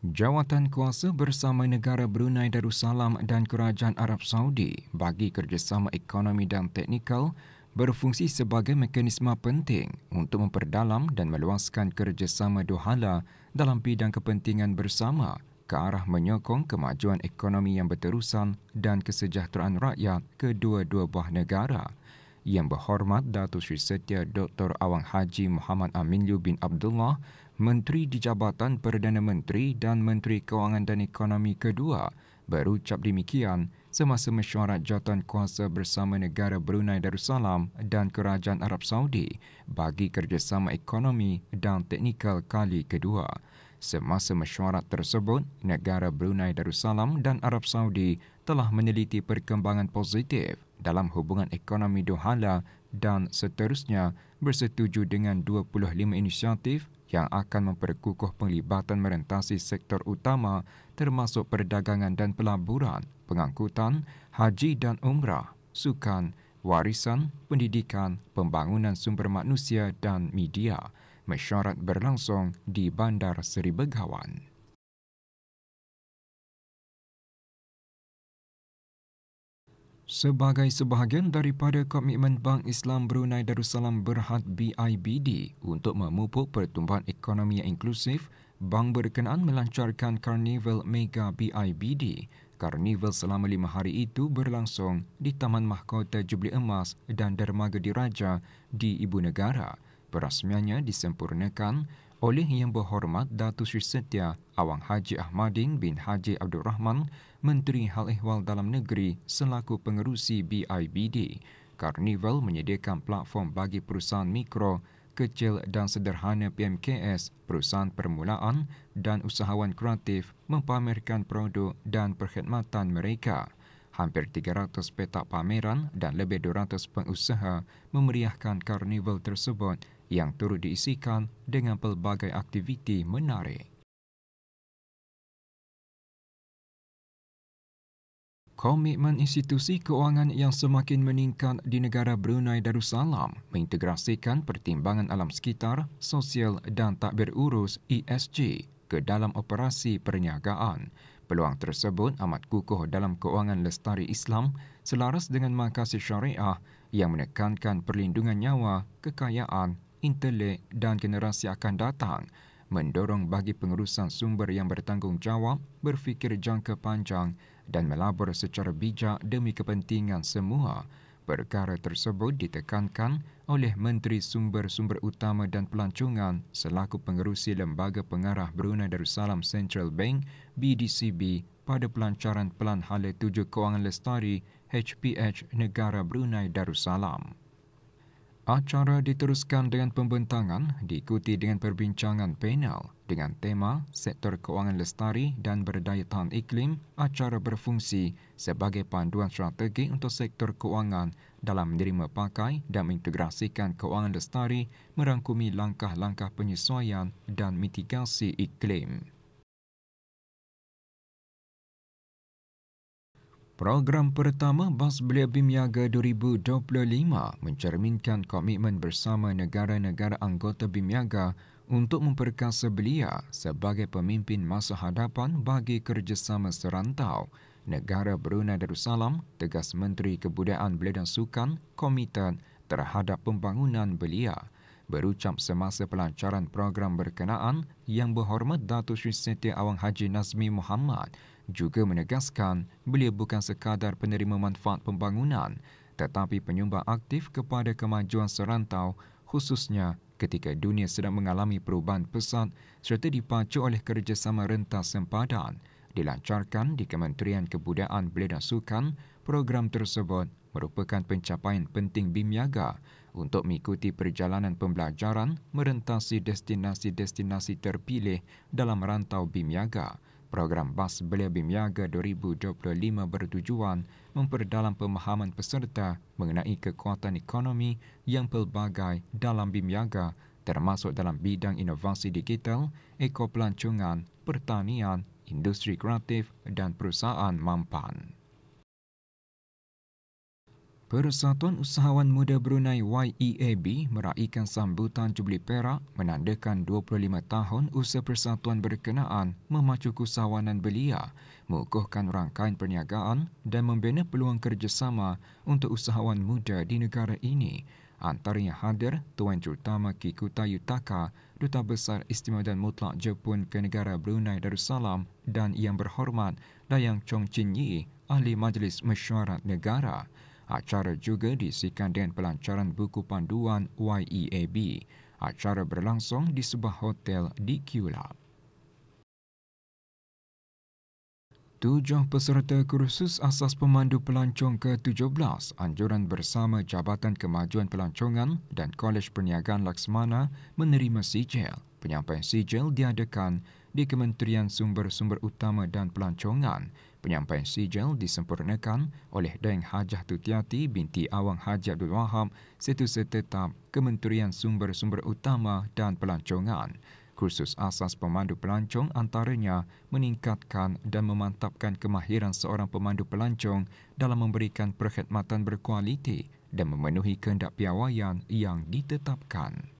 Jawatan kuasa bersama negara Brunei Darussalam dan Kerajaan Arab Saudi bagi kerjasama ekonomi dan teknikal berfungsi sebagai mekanisme penting untuk memperdalam dan meluaskan kerjasama dua hala dalam bidang kepentingan bersama ke arah menyokong kemajuan ekonomi yang berterusan dan kesejahteraan rakyat kedua-dua buah negara. Yang Berhormat Datuk Seri Setia Dr. Awang Haji Muhammad Aminyu bin Abdullah, Menteri di Jabatan Perdana Menteri dan Menteri Kewangan dan Ekonomi kedua, berucap demikian semasa mesyuarat jawatan kuasa bersama negara Brunei Darussalam dan Kerajaan Arab Saudi bagi kerjasama ekonomi dan teknikal kali kedua. Semasa mesyuarat tersebut, negara Brunei Darussalam dan Arab Saudi telah meneliti perkembangan positif dalam hubungan ekonomi dua hala dan seterusnya bersetuju dengan 25 inisiatif yang akan memperkukuh penglibatan merentasi sektor utama termasuk perdagangan dan pelaburan, pengangkutan, haji dan umrah, sukan, warisan, pendidikan, pembangunan sumber manusia dan media. Mesyuarat berlangsung di Bandar Seri Begawan. Sebagai sebahagian daripada komitmen Bank Islam Brunei Darussalam Berhad BIBD untuk memupuk pertumbuhan ekonomi yang inklusif, bank berkenaan melancarkan Karnival Mega BIBD. Karnival selama 5 hari itu berlangsung di Taman Mahkota Jubli Emas dan Dermaga Diraja di Ibu Negara. Perasmiannya disempurnakan oleh Yang Berhormat Datuk Seri Setia Awang Haji Ahmadin bin Haji Abdul Rahman, Menteri Hal Ehwal Dalam Negeri selaku pengerusi BIBD. Karnival menyediakan platform bagi perusahaan mikro, kecil dan sederhana PMKS, perusahaan permulaan dan usahawan kreatif mempamerkan produk dan perkhidmatan mereka. Hampir 300 petak pameran dan lebih 200 pengusaha memeriahkan karnival tersebut yang turut diisikan dengan pelbagai aktiviti menarik. Komitmen institusi keuangan yang semakin meningkat di negara Brunei Darussalam mengintegrasikan pertimbangan alam sekitar, sosial dan takbir urus ESG ke dalam operasi perniagaan. Peluang tersebut amat kukuh dalam keuangan lestari Islam selaras dengan makasih syariah yang menekankan perlindungan nyawa, kekayaan, intelek dan generasi akan datang, mendorong bagi pengurusan sumber yang bertanggungjawab, berfikir jangka panjang dan melabur secara bijak demi kepentingan semua. Perkara tersebut ditekankan oleh Menteri Sumber-Sumber Utama dan Pelancongan selaku pengerusi Lembaga Pengarah Brunei Darussalam Central Bank BDCB pada pelancaran Pelan Hala 7 Kewangan Lestari HPH Negara Brunei Darussalam. Acara diteruskan dengan pembentangan diikuti dengan perbincangan panel dengan tema Sektor Kewangan Lestari dan Berdaya Tahan Iklim. Acara berfungsi sebagai panduan strategi untuk sektor kewangan dalam menerima pakai dan mengintegrasikan kewangan lestari merangkumi langkah-langkah penyesuaian dan mitigasi iklim. Program pertama Bas Belia BIMNIaga 2025 mencerminkan komitmen bersama negara-negara anggota BIMNIaga untuk memperkasa belia sebagai pemimpin masa hadapan bagi kerjasama serantau. Negara Brunei Darussalam, tegas Menteri Kebudayaan Belia dan Sukan, komited terhadap pembangunan belia. Berucap semasa pelancaran program berkenaan, Yang Berhormat Datuk Seri Setia Awang Haji Nazmi Muhammad juga menegaskan beliau bukan sekadar penerima manfaat pembangunan tetapi penyumbang aktif kepada kemajuan serantau, khususnya ketika dunia sedang mengalami perubahan pesat serta dipacu oleh kerjasama rentas sempadan. Dilancarkan di Kementerian Kebudayaan Belia dan Sukan, program tersebut merupakan pencapaian penting BIMNIaga untuk mengikuti perjalanan pembelajaran merentasi destinasi-destinasi terpilih dalam rantau BIMNIaga. Program Bas Belia BIMNIaga 2025 bertujuan memperdalam pemahaman peserta mengenai kekuatan ekonomi yang pelbagai dalam BIMNIaga termasuk dalam bidang inovasi digital, ekopelancongan, pertanian, industri kreatif dan perusahaan mampan. Persatuan Usahawan Muda Brunei YEAB meraihkan sambutan Jubli Perak menandakan 25 tahun usaha persatuan berkenaan memacu usahawanan belia, mengukuhkan rangkaian perniagaan dan membina peluang kerjasama untuk usahawan muda di negara ini. Antaranya hadir Tuan Terutama Kikuta Yutaka, Duta Besar Istimewa dan Mutlak Jepun ke negara Brunei Darussalam dan Yang Berhormat Dayang Chong Chin Yi, Ahli Majlis Mesyuarat Negara. Acara juga diisikan dengan pelancaran buku panduan YEAB. Acara berlangsung di sebuah hotel di Kulab. 7 peserta kursus asas pemandu pelancong ke-17 anjuran bersama Jabatan Kemajuan Pelancongan dan Kolej Perniagaan Laksmana menerima sijil. Penyampaian sijil diadakan di Kementerian Sumber-Sumber Utama dan Pelancongan. Penyampaian sijil disempurnakan oleh Dayang Hajah Tutiati binti Awang Haji Abdul Wahab, Setiausaha Tetap Kementerian Sumber-Sumber Utama dan Pelancongan. Kursus asas pemandu pelancong antaranya meningkatkan dan memantapkan kemahiran seorang pemandu pelancong dalam memberikan perkhidmatan berkualiti dan memenuhi kehendak piawaian yang ditetapkan.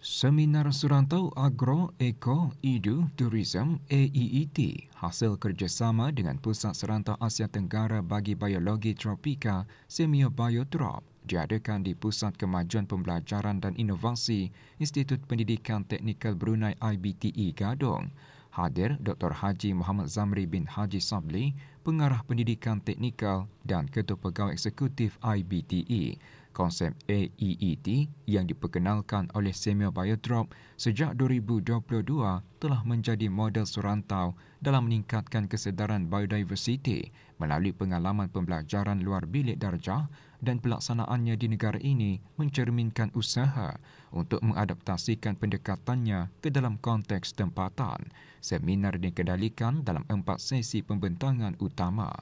Seminar Surantau Agro, Eko, Edu, Tourism AEET hasil kerjasama dengan Pusat Serantau Asia Tenggara bagi Biologi Tropika Semio Biotrop diadakan di Pusat Kemajuan Pembelajaran dan Inovasi Institut Pendidikan Teknikal Brunei IBTE Gadong. Hadir Dr. Haji Muhammad Zamri bin Haji Sabli, Pengarah Pendidikan Teknikal dan Ketua Pegawai Eksekutif IBTE. Konsep AEET yang diperkenalkan oleh Semio Biotrop sejak 2022 telah menjadi model surantau dalam meningkatkan kesedaran biodiversiti melalui pengalaman pembelajaran luar bilik darjah dan pelaksanaannya di negara ini mencerminkan usaha untuk mengadaptasikan pendekatannya ke dalam konteks tempatan. Seminar dikendalikan dalam 4 sesi pembentangan utama.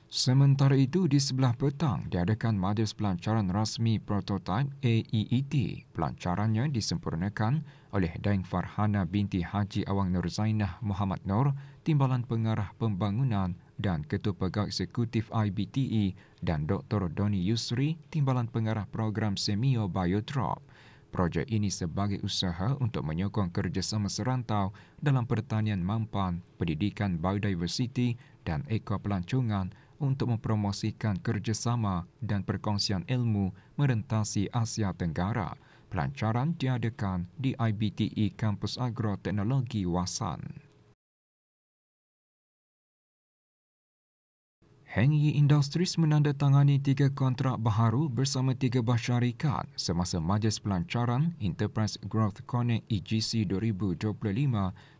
Sementara itu, di sebelah petang diadakan majlis pelancaran rasmi prototipe AEET. Pelancarannya disempurnakan oleh Dayang Farhana binti Haji Awang Nur Zainah Muhammad Nur, Timbalan Pengarah Pembangunan dan Ketua Pegawai Eksekutif IBTE dan Dr. Doni Yusri, Timbalan Pengarah Program Semio Biotrop. Projek ini sebagai usaha untuk menyokong kerjasama serantau dalam pertanian mampan, pendidikan biodiversiti dan ekopelancongan untuk mempromosikan kerjasama dan perkongsian ilmu merentasi Asia Tenggara. Pelancaran diadakan di IBTE Kampus Agro Teknologi Wasan. Heng Yi Industries menandatangani 3 kontrak baharu bersama 3 buah syarikat semasa majlis pelancaran Enterprise Growth Connect EGC 2025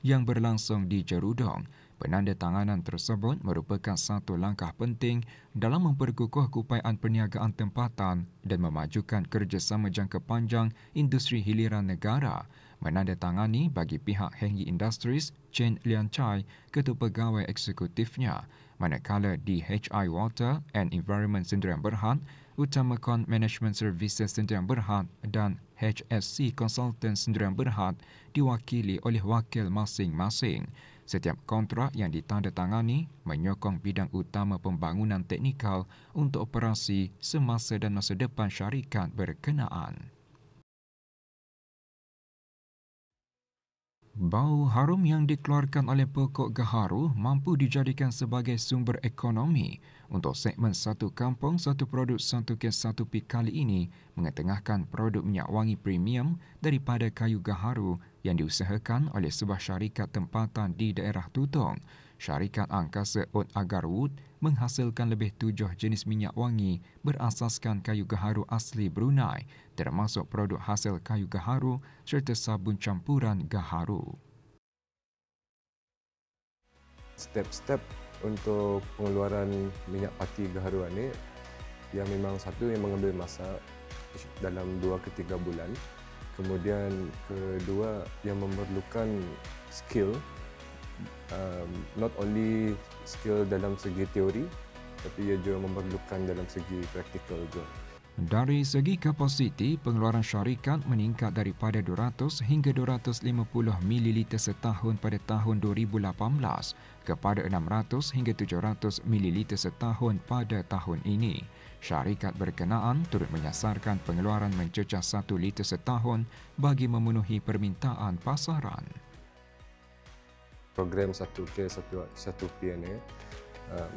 yang berlangsung di Jerudong. Penandatanganan tersebut merupakan satu langkah penting dalam memperkukuh upayaan perniagaan tempatan dan memajukan kerjasama jangka panjang industri hiliran negara. Menandatangani bagi pihak Heng Yi Industries, Chen Lian Chai, Ketua Pegawai Eksekutifnya, manakala DHI Water and Environment Sdn Bhd, Utamakan Management Services Sdn Bhd dan HSC Consultants Sdn Bhd diwakili oleh wakil masing-masing. Setiap kontrak yang ditandatangani menyokong bidang utama pembangunan teknikal untuk operasi semasa dan masa depan syarikat berkenaan. Bau harum yang dikeluarkan oleh pokok gaharu mampu dijadikan sebagai sumber ekonomi untuk segmen satu kampung, satu produk, satu kes, satu pik kali ini mengetengahkan produk minyak wangi premium daripada kayu gaharu yang diusahakan oleh sebuah syarikat tempatan di daerah Tutong. Syarikat Angkasa Oat Agar Wood menghasilkan lebih 7 jenis minyak wangi berasaskan kayu gaharu asli Brunei, termasuk produk hasil kayu gaharu serta sabun campuran gaharu. Step-step untuk pengeluaran minyak pati gaharu ini yang memang satu yang mengambil masa dalam 2 ke 3 bulan. Kemudian kedua yang memerlukan skill, not only skill dalam segi teori tapi ia juga memerlukan dalam segi praktikal juga. Dari segi kapasiti, pengeluaran syarikat meningkat daripada 200 hingga 250 ml setahun pada tahun 2018 kepada 600 hingga 700 ml setahun pada tahun ini. Syarikat berkenaan turut menyasarkan pengeluaran mencecah 1 liter setahun bagi memenuhi permintaan pasaran. Program 1K 1P ni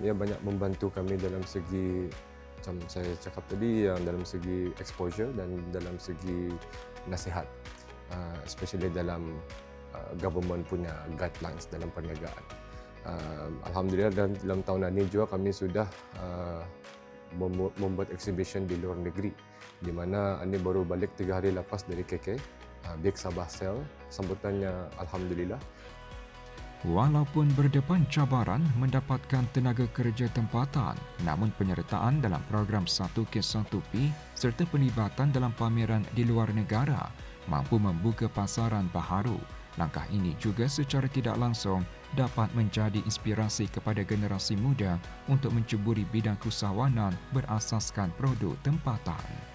ia banyak membantu kami dalam segi, macam saya cakap tadi, yang dalam segi exposure dan dalam segi nasihat, especially dalam government punya guidelines dalam perniagaan. Alhamdulillah dalam tahun ini juga kami sudah membuat exhibition di luar negeri, di mana ini baru balik 3 hari lepas dari KK, Big Sabah Sale. Sambutannya alhamdulillah. Walaupun berdepan cabaran mendapatkan tenaga kerja tempatan, namun penyertaan dalam program 1K1P serta pelibatan dalam pameran di luar negara mampu membuka pasaran baharu. Langkah ini juga secara tidak langsung dapat menjadi inspirasi kepada generasi muda untuk menceburi bidang keusahawanan berasaskan produk tempatan.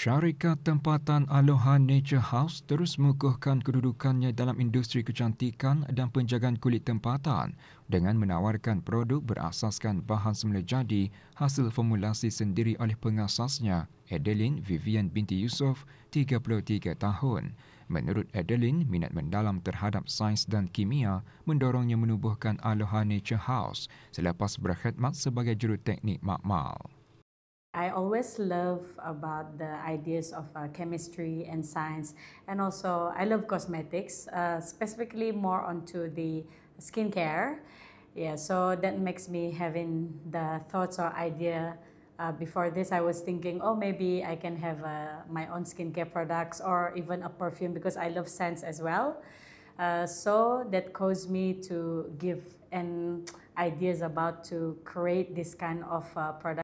Syarikat tempatan Aloha Nature House terus mengukuhkan kedudukannya dalam industri kecantikan dan penjagaan kulit tempatan dengan menawarkan produk berasaskan bahan semula jadi hasil formulasi sendiri oleh pengasasnya, Adeline Vivian binti Yusof, 33 tahun. Menurut Adeline, minat mendalam terhadap sains dan kimia mendorongnya menubuhkan Aloha Nature House selepas berkhidmat sebagai juruteknik makmal. I always love about the ideas of chemistry and science, and also I love cosmetics, specifically more onto the skincare. Yeah, so that makes me having the thoughts or idea. Before this, I was thinking, oh, maybe I can have my own skincare products or even a perfume because I love scents as well. So that caused me to give ideas about to create this kind of product.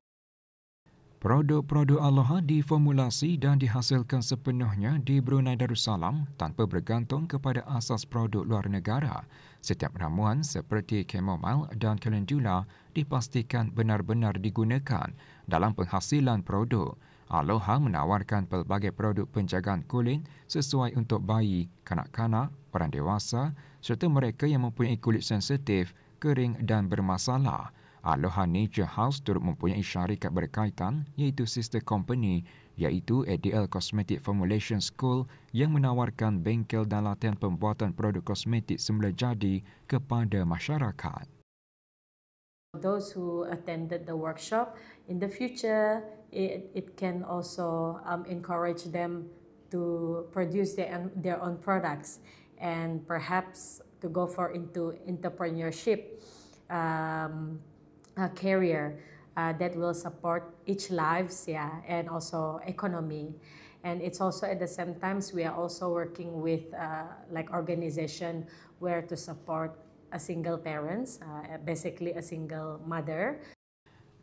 Produk-produk Aloha diformulasi dan dihasilkan sepenuhnya di Brunei Darussalam tanpa bergantung kepada asas produk luar negara. Setiap ramuan seperti chamomile dan calendula dipastikan benar-benar digunakan dalam penghasilan produk. Aloha menawarkan pelbagai produk penjagaan kulit sesuai untuk bayi, kanak-kanak, orang dewasa serta mereka yang mempunyai kulit sensitif, kering dan bermasalah. Aloha Nature House turut mempunyai syarikat berkaitan iaitu sister company iaitu ADL Cosmetic Formulation School yang menawarkan bengkel dan latihan pembuatan produk kosmetik semula jadi kepada masyarakat. Those who attended the workshop, in the future, it can also encourage them to produce their own products and perhaps to go for into entrepreneurship. Career that will support each lives, and also economy. And it's also at the same times we are also working with like organization where to support a single parents, basically a single mother.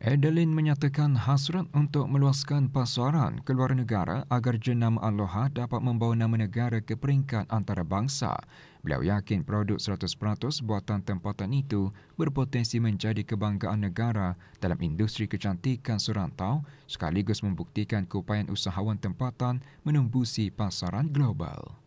Adeline menyatakan hasrat untuk meluaskan pasaran ke luar negara agar jenama Aloha dapat membawa nama negara ke peringkat antarabangsa. Beliau yakin produk 100% buatan tempatan itu berpotensi menjadi kebanggaan negara dalam industri kecantikan serantau sekaligus membuktikan keupayaan usahawan tempatan menembusi pasaran global.